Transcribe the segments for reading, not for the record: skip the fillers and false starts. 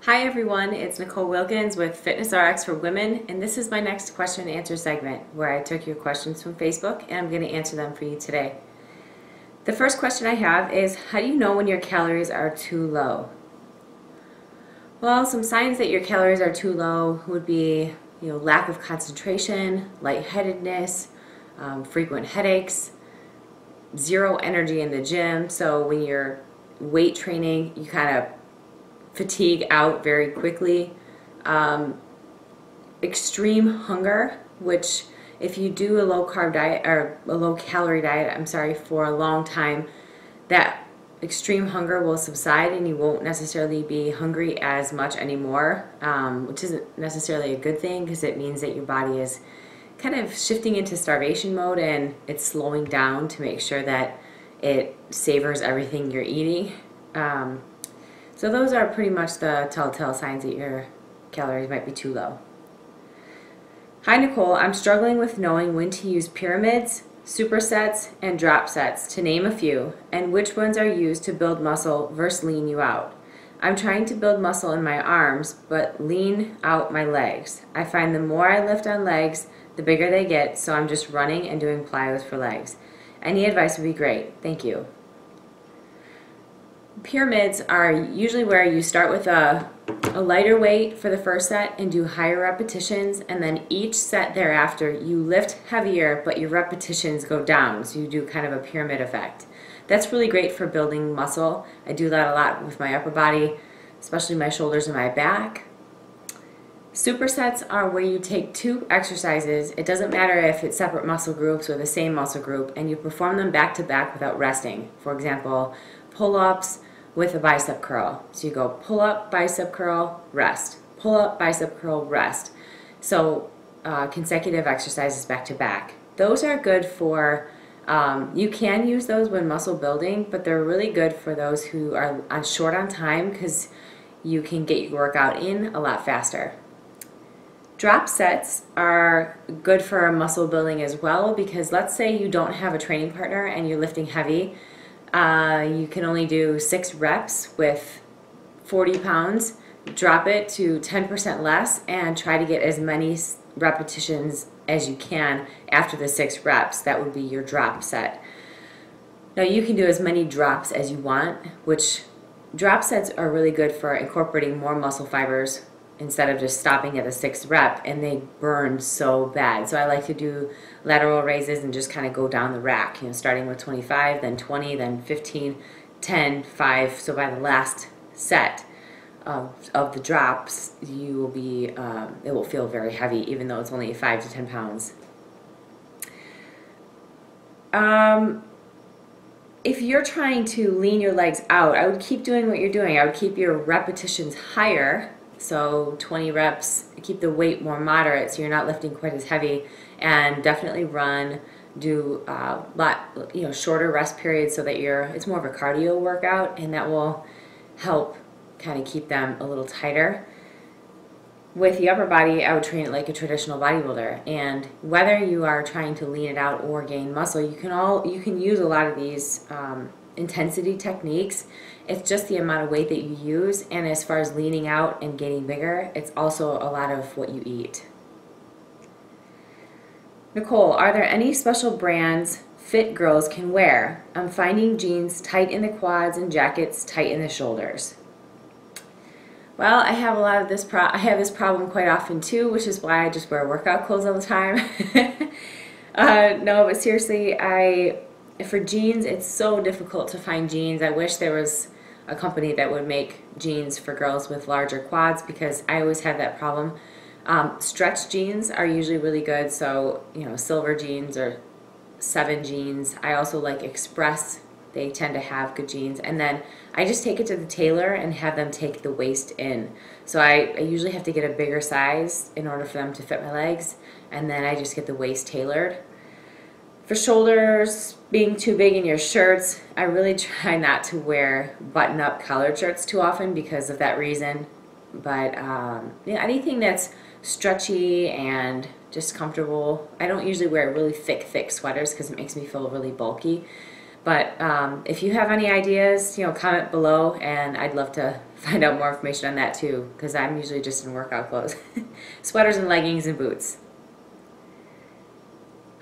Hi everyone, it's Nicole Wilkins with FitnessRx for Women, and this is my next question and answer segment where I took your questions from Facebook and I'm going to answer them for you today. The first question I have is, how do you know when your calories are too low? Well, some signs that your calories are too low would be, lack of concentration, lightheadedness, frequent headaches, zero energy in the gym. So when you're weight training, you kind of fatigue out very quickly, extreme hunger, which if you do a low carb diet or a low calorie diet, for a long time, that extreme hunger will subside and you won't necessarily be hungry as much anymore, which isn't necessarily a good thing because it means that your body is kind of shifting into starvation mode and it's slowing down to make sure that it savors everything you're eating. So those are pretty much the telltale signs that your calories might be too low. Hi Nicole, I'm struggling with knowing when to use pyramids, supersets, and Dropsets, to name a few, and which ones are used to build muscle versus lean you out. I'm trying to build muscle in my arms, but lean out my legs. I find the more I lift on legs, the bigger they get, so I'm just running and doing plyos for legs. Any advice would be great. Thank you. Pyramids are usually where you start with a lighter weight for the first set and do higher repetitions, and then each set thereafter you lift heavier but your repetitions go down, so you do kind of a pyramid effect. That's really great for building muscle. I do that a lot with my upper body, especially my shoulders and my back. Supersets are where you take two exercises, it doesn't matter if it's separate muscle groups or the same muscle group, and you perform them back to back without resting. For example, pull-ups with a bicep curl. So you go pull up, bicep curl, rest. Pull up, bicep curl, rest. So consecutive exercises back to back. Those are good for, you can use those when muscle building, but they're really good for those who are short on time because you can get your workout in a lot faster. Drop sets are good for muscle building as well, because let's say you don't have a training partner and you're lifting heavy. You can only do 6 reps with 40 pounds, drop it to 10% less, and try to get as many repetitions as you can after the 6 reps. That would be your drop set. Now you can do as many drops as you want, which drop sets are really good for incorporating more muscle fibers instead of just stopping at the 6th rep, and they burn so bad. So I like to do lateral raises and just kind of go down the rack, starting with 25, then 20, then 15, 10, 5. So by the last set of the drops, you will be, it will feel very heavy, even though it's only 5 to 10 pounds. If you're trying to lean your legs out, I would keep doing what you're doing. I would keep your repetitions higher. So 20 reps, keep the weight more moderate so you're not lifting quite as heavy, and definitely do a lot, shorter rest periods so that it's more of a cardio workout, and that will help kind of keep them a little tighter. With the upper body, I would train it like a traditional bodybuilder, and whether you are trying to lean it out or gain muscle, you can use a lot of these intensity techniques. It's just the amount of weight that you use, and as far as leaning out and getting bigger, it's also a lot of what you eat. Nicole, are there any special brands fit girls can wear? I'm finding jeans tight in the quads and jackets tight in the shoulders. Well, I have a lot of this I have this problem quite often too, which is why I just wear workout clothes all the time. No, but seriously, for jeans, it's so difficult to find jeans. I wish there was a company that would make jeans for girls with larger quads, because I always have that problem. Stretch jeans are usually really good, so silver jeans or 7 jeans. I also like Express. They tend to have good jeans, and then I just take it to the tailor and have them take the waist in. So I usually have to get a bigger size in order for them to fit my legs, and then I just get the waist tailored. For shoulders being too big in your shirts, I really try not to wear button-up collared shirts too often because of that reason. But anything that's stretchy and just comfortable. I don't usually wear really thick sweaters because it makes me feel really bulky. But if you have any ideas, comment below, and I'd love to find out more information on that too, because I'm usually just in workout clothes. Sweaters and leggings and boots.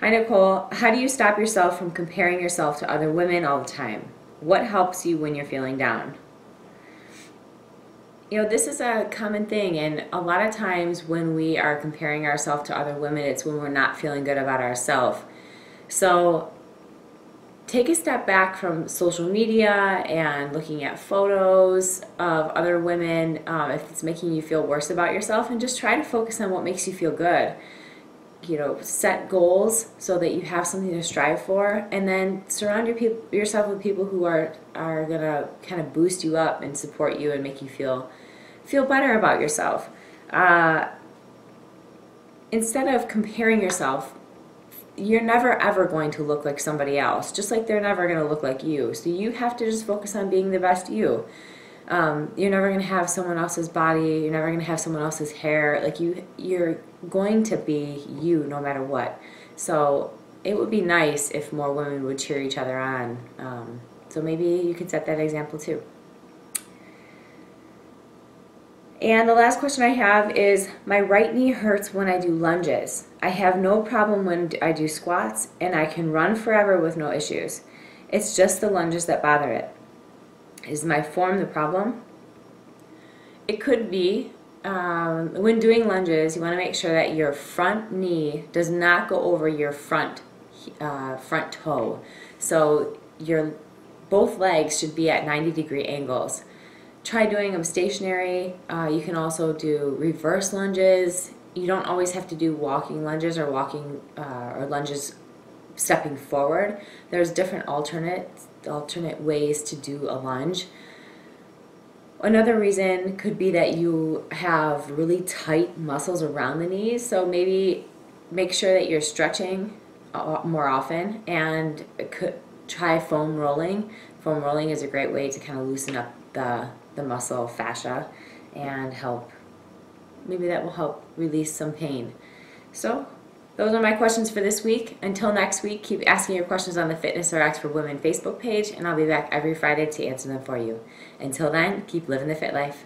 Hi Nicole, how do you stop yourself from comparing yourself to other women all the time? What helps you when you're feeling down? This is a common thing, and a lot of times when we are comparing ourselves to other women, it's when we're not feeling good about ourselves. So take a step back from social media and looking at photos of other women if it's making you feel worse about yourself, and just try to focus on what makes you feel good. Set goals so that you have something to strive for, and then surround yourself with people who are going to kind of boost you up and support you and make you feel better about yourself. Instead of comparing yourself, you're never ever going to look like somebody else, just like they're never going to look like you. So you have to just focus on being the best you. You're never going to have someone else's body. You're never going to have someone else's hair. Like you're going to be you no matter what. So it would be nice if more women would cheer each other on. So maybe you could set that example too. And the last question I have is, my right knee hurts when I do lunges. I have no problem when I do squats, and I can run forever with no issues. It's just the lunges that bother it. Is my form the problem? It could be. When doing lunges, you want to make sure that your front knee does not go over your front toe. So both legs should be at 90-degree angles. Try doing them stationary. You can also do reverse lunges. You don't always have to do walking lunges or lunges stepping forward. There's different alternate ways to do a lunge. Another reason could be that you have really tight muscles around the knees, so maybe make sure that you're stretching more often, and try foam rolling. Foam rolling is a great way to kind of loosen up the muscle fascia and maybe that will help release some pain. So those are my questions for this week. Until next week, keep asking your questions on the FitnessRx for Women Facebook page, and I'll be back every Friday to answer them for you. Until then, keep living the fit life.